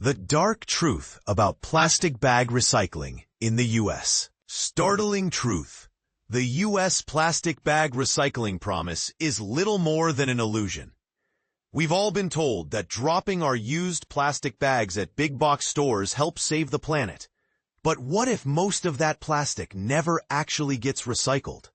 The dark truth about plastic bag recycling in the U.S. Startling truth. The U.S. plastic bag recycling promise is little more than an illusion. We've all been told that dropping our used plastic bags at big box stores helps save the planet. But what if most of that plastic never actually gets recycled?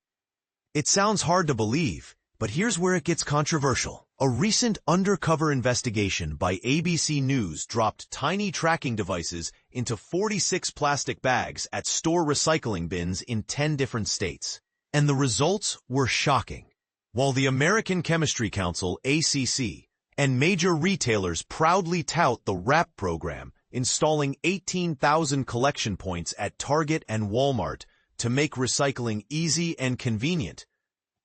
It sounds hard to believe, but here's where it gets controversial. A recent undercover investigation by ABC News dropped tiny tracking devices into 46 plastic bags at store recycling bins in 10 different states. And the results were shocking. While the American Chemistry Council, ACC, and major retailers proudly tout the WRAP program, installing 18,000 collection points at Target and Walmart to make recycling easy and convenient,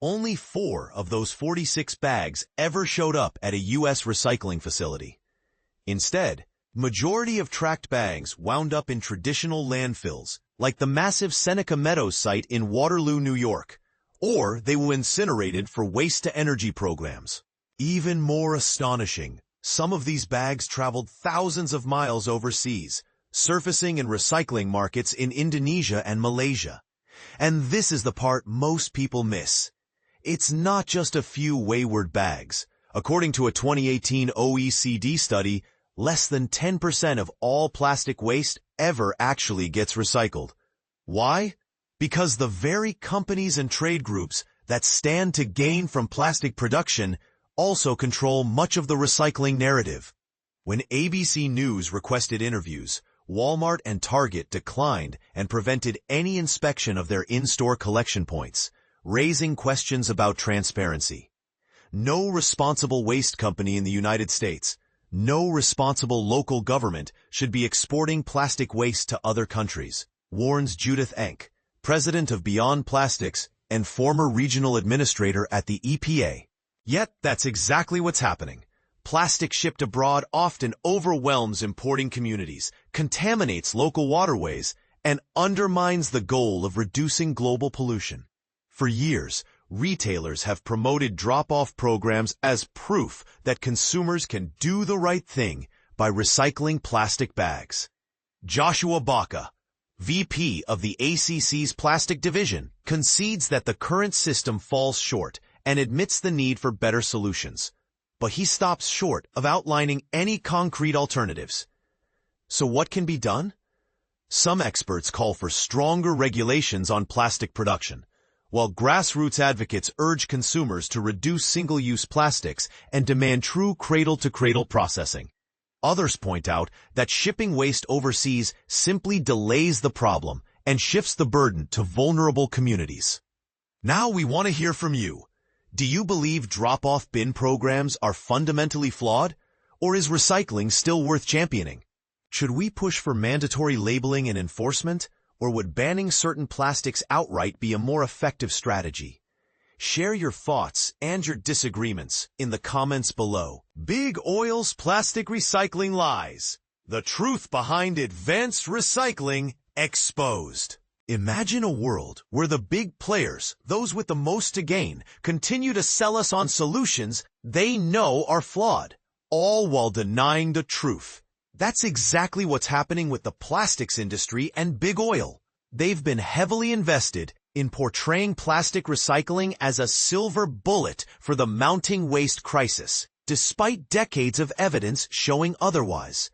only 4 of those 46 bags ever showed up at a U.S. recycling facility. Instead, majority of tracked bags wound up in traditional landfills, like the massive Seneca Meadows site in Waterloo, New York, or they were incinerated for waste-to-energy programs. Even more astonishing, some of these bags traveled thousands of miles overseas, surfacing in recycling markets in Indonesia and Malaysia. And this is the part most people miss. It's not just a few wayward bags. According to a 2018 OECD study, less than 10% of all plastic waste ever actually gets recycled. Why? Because the very companies and trade groups that stand to gain from plastic production also control much of the recycling narrative. When ABC News requested interviews, Walmart and Target declined and prevented any inspection of their in-store collection points, raising questions about transparency. No responsible waste company in the United States, no responsible local government should be exporting plastic waste to other countries, warns Judith Enck, president of Beyond Plastics and former regional administrator at the EPA. Yet, that's exactly what's happening. Plastic shipped abroad often overwhelms importing communities, contaminates local waterways, and undermines the goal of reducing global pollution. For years, retailers have promoted drop-off programs as proof that consumers can do the right thing by recycling plastic bags. Joshua Baca, VP of the ACC's Plastic Division, concedes that the current system falls short and admits the need for better solutions. But he stops short of outlining any concrete alternatives. So what can be done? Some experts call for stronger regulations on plastic production, while grassroots advocates urge consumers to reduce single-use plastics and demand true cradle-to-cradle processing. Others point out that shipping waste overseas simply delays the problem and shifts the burden to vulnerable communities. Now we want to hear from you. Do you believe drop-off bin programs are fundamentally flawed, or is recycling still worth championing? Should we push for mandatory labeling and enforcement, or would banning certain plastics outright be a more effective strategy? Share your thoughts and your disagreements in the comments below. Big Oil's plastic recycling lies. The truth behind advanced recycling exposed. Imagine a world where the big players, those with the most to gain, continue to sell us on solutions they know are flawed, all while denying the truth. That's exactly what's happening with the plastics industry and Big Oil. They've been heavily invested in portraying plastic recycling as a silver bullet for the mounting waste crisis, despite decades of evidence showing otherwise.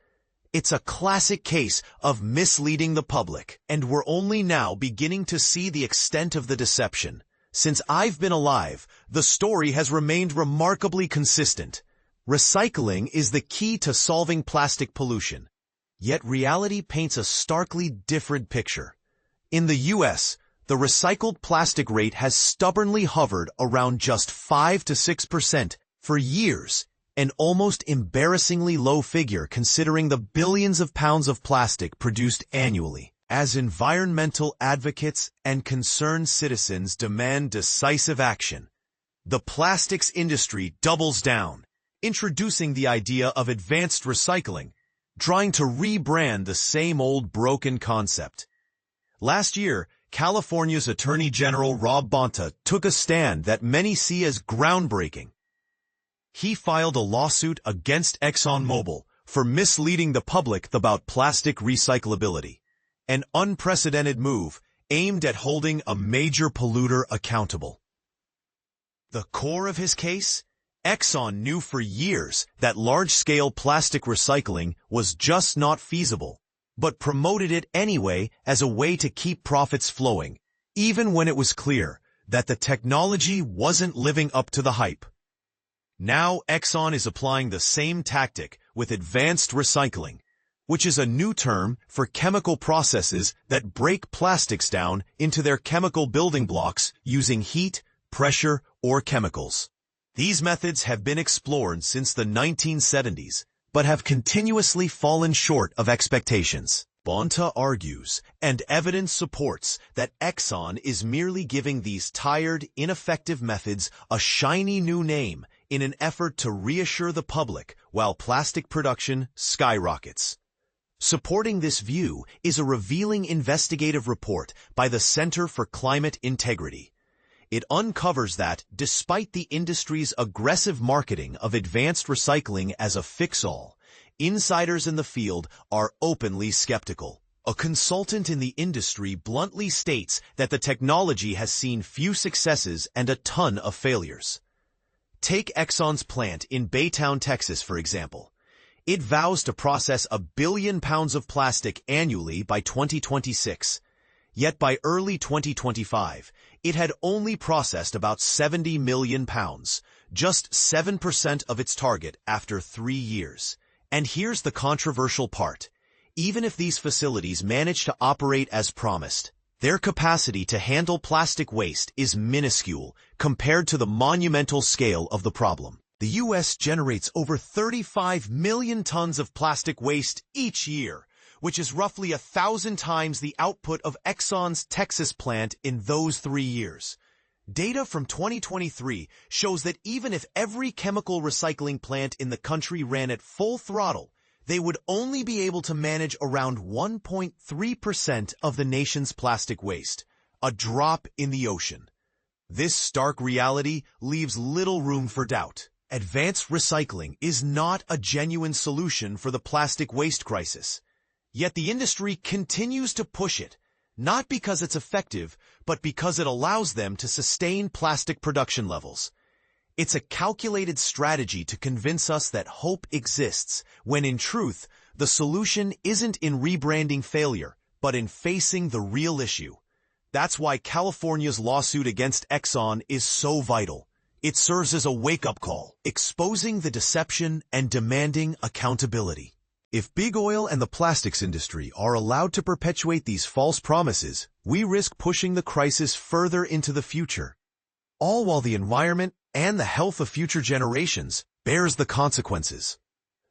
It's a classic case of misleading the public, and we're only now beginning to see the extent of the deception. Since I've been alive, the story has remained remarkably consistent. Recycling is the key to solving plastic pollution. Yet reality paints a starkly different picture. In the U.S., the recycled plastic rate has stubbornly hovered around just 5 to 6% for years, an almost embarrassingly low figure considering the billions of pounds of plastic produced annually. As environmental advocates and concerned citizens demand decisive action, the plastics industry doubles down, introducing the idea of advanced recycling, trying to rebrand the same old broken concept. Last year, California's Attorney General Rob Bonta took a stand that many see as groundbreaking. He filed a lawsuit against ExxonMobil for misleading the public about plastic recyclability. An unprecedented move aimed at holding a major polluter accountable. The core of his case? Exxon knew for years that large-scale plastic recycling was just not feasible, but promoted it anyway as a way to keep profits flowing, even when it was clear that the technology wasn't living up to the hype. Now Exxon is applying the same tactic with advanced recycling, which is a new term for chemical processes that break plastics down into their chemical building blocks using heat, pressure, or chemicals. These methods have been explored since the 1970s, but have continuously fallen short of expectations. Bonta argues, and evidence supports, that Exxon is merely giving these tired, ineffective methods a shiny new name in an effort to reassure the public while plastic production skyrockets. Supporting this view is a revealing investigative report by the Center for Climate Integrity. It uncovers that, despite the industry's aggressive marketing of advanced recycling as a fix-all, insiders in the field are openly skeptical. A consultant in the industry bluntly states that the technology has seen few successes and a ton of failures. Take Exxon's plant in Baytown, Texas, for example. It vows to process 1 billion pounds of plastic annually by 2026. Yet by early 2025, it had only processed about 70 million pounds, just 7% of its target after 3 years. And here's the controversial part. Even if these facilities manage to operate as promised, their capacity to handle plastic waste is minuscule compared to the monumental scale of the problem. The U.S. generates over 35 million tons of plastic waste each year, which is roughly 1,000 times the output of Exxon's Texas plant in those 3 years. Data from 2023 shows that even if every chemical recycling plant in the country ran at full throttle, they would only be able to manage around 1.3% of the nation's plastic waste, a drop in the ocean. This stark reality leaves little room for doubt. Advanced recycling is not a genuine solution for the plastic waste crisis. Yet the industry continues to push it, not because it's effective, but because it allows them to sustain plastic production levels. It's a calculated strategy to convince us that hope exists, when in truth, the solution isn't in rebranding failure, but in facing the real issue. That's why California's lawsuit against Exxon is so vital. It serves as a wake-up call, exposing the deception and demanding accountability. If big oil and the plastics industry are allowed to perpetuate these false promises, we risk pushing the crisis further into the future, all while the environment and the health of future generations bears the consequences.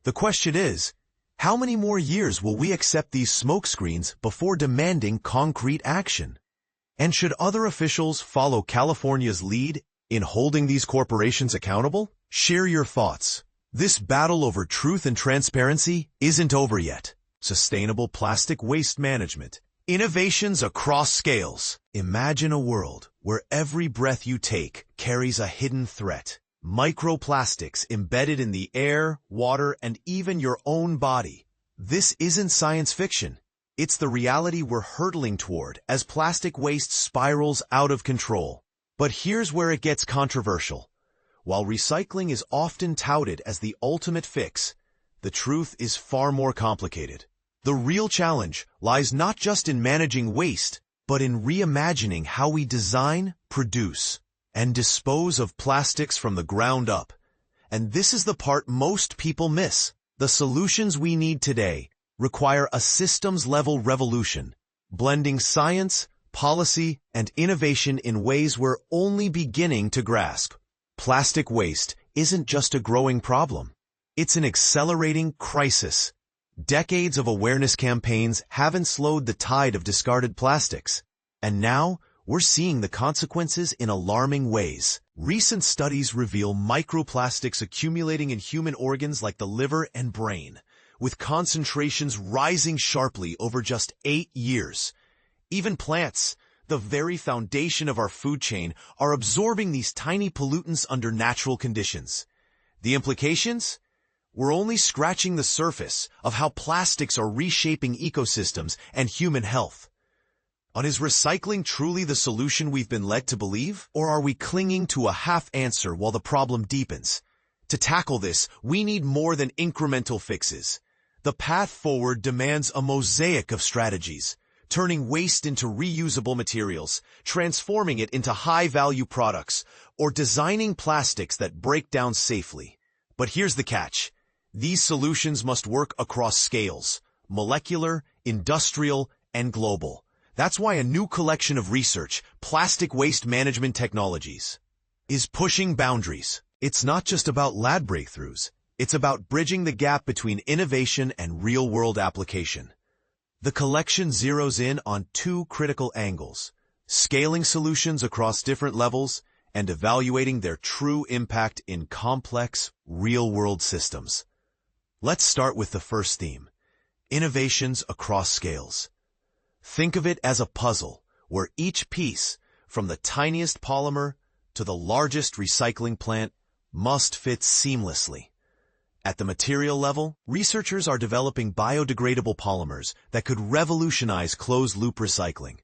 The question is, how many more years will we accept these smokescreens before demanding concrete action? And should other officials follow California's lead in holding these corporations accountable? Share your thoughts. This battle over truth and transparency isn't over yet. Sustainable plastic waste management. Innovations across scales. Imagine a world where every breath you take carries a hidden threat. Microplastics embedded in the air, water, and even your own body. This isn't science fiction. It's the reality we're hurtling toward as plastic waste spirals out of control. But here's where it gets controversial. While recycling is often touted as the ultimate fix, the truth is far more complicated. The real challenge lies not just in managing waste, but in reimagining how we design, produce, and dispose of plastics from the ground up. And this is the part most people miss. The solutions we need today require a systems-level revolution, blending science, policy, and innovation in ways we're only beginning to grasp. Plastic waste isn't just a growing problem. It's an accelerating crisis. Decades of awareness campaigns haven't slowed the tide of discarded plastics. And now, we're seeing the consequences in alarming ways. Recent studies reveal microplastics accumulating in human organs like the liver and brain, with concentrations rising sharply over just 8 years. Even plants, the very foundation of our food chain, are absorbing these tiny pollutants under natural conditions. The implications? we're only scratching the surface of how plastics are reshaping ecosystems and human health. And is recycling truly the solution we've been led to believe? Or are we clinging to a half answer while the problem deepens? To tackle this, we need more than incremental fixes. The path forward demands a mosaic of strategies, turning waste into reusable materials, transforming it into high-value products, or designing plastics that break down safely. But here's the catch. These solutions must work across scales: molecular, industrial, and global. That's why a new collection of research, Plastic Waste Management Technologies, is pushing boundaries. It's not just about lab breakthroughs. It's about bridging the gap between innovation and real-world application. The collection zeroes in on two critical angles: scaling solutions across different levels and evaluating their true impact in complex, real-world systems. Let's start with the first theme: innovations across scales. Think of it as a puzzle where each piece, from the tiniest polymer to the largest recycling plant, must fit seamlessly. At the material level, researchers are developing biodegradable polymers that could revolutionize closed-loop recycling.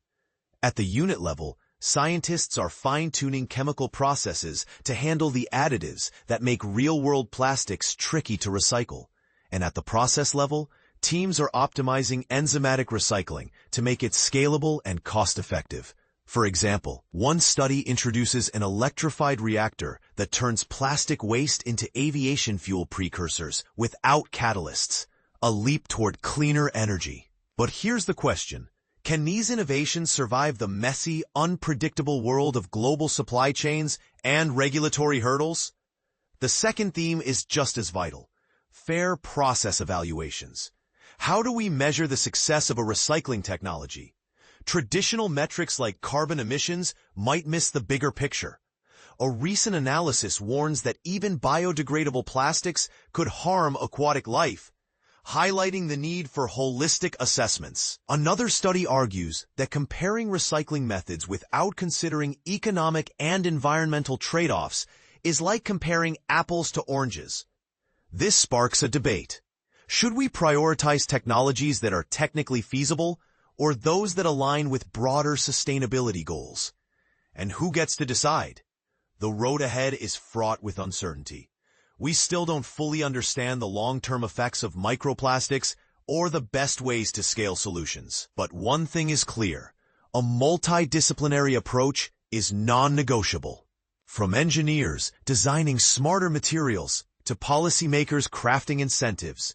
At the unit level, scientists are fine-tuning chemical processes to handle the additives that make real-world plastics tricky to recycle. And at the process level, teams are optimizing enzymatic recycling to make it scalable and cost-effective. For example, one study introduces an electrified reactor that turns plastic waste into aviation fuel precursors without catalysts, a leap toward cleaner energy. But here's the question: can these innovations survive the messy, unpredictable world of global supply chains and regulatory hurdles? The second theme is just as vital: fair process evaluations. How do we measure the success of a recycling technology? Traditional metrics like carbon emissions might miss the bigger picture. A recent analysis warns that even biodegradable plastics could harm aquatic life, highlighting the need for holistic assessments. Another study argues that comparing recycling methods without considering economic and environmental trade-offs is like comparing apples to oranges. This sparks a debate. Should we prioritize technologies that are technically feasible, or those that align with broader sustainability goals? And who gets to decide? The road ahead is fraught with uncertainty. We still don't fully understand the long-term effects of microplastics or the best ways to scale solutions. But one thing is clear: a multidisciplinary approach is non-negotiable. From engineers designing smarter materials to policymakers crafting incentives,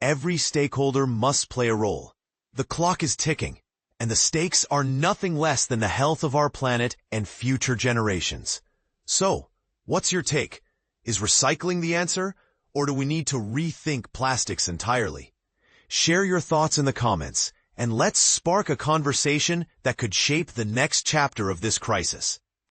every stakeholder must play a role. The clock is ticking, and the stakes are nothing less than the health of our planet and future generations. So, what's your take? Is recycling the answer, or do we need to rethink plastics entirely? Share your thoughts in the comments, and let's spark a conversation that could shape the next chapter of this crisis.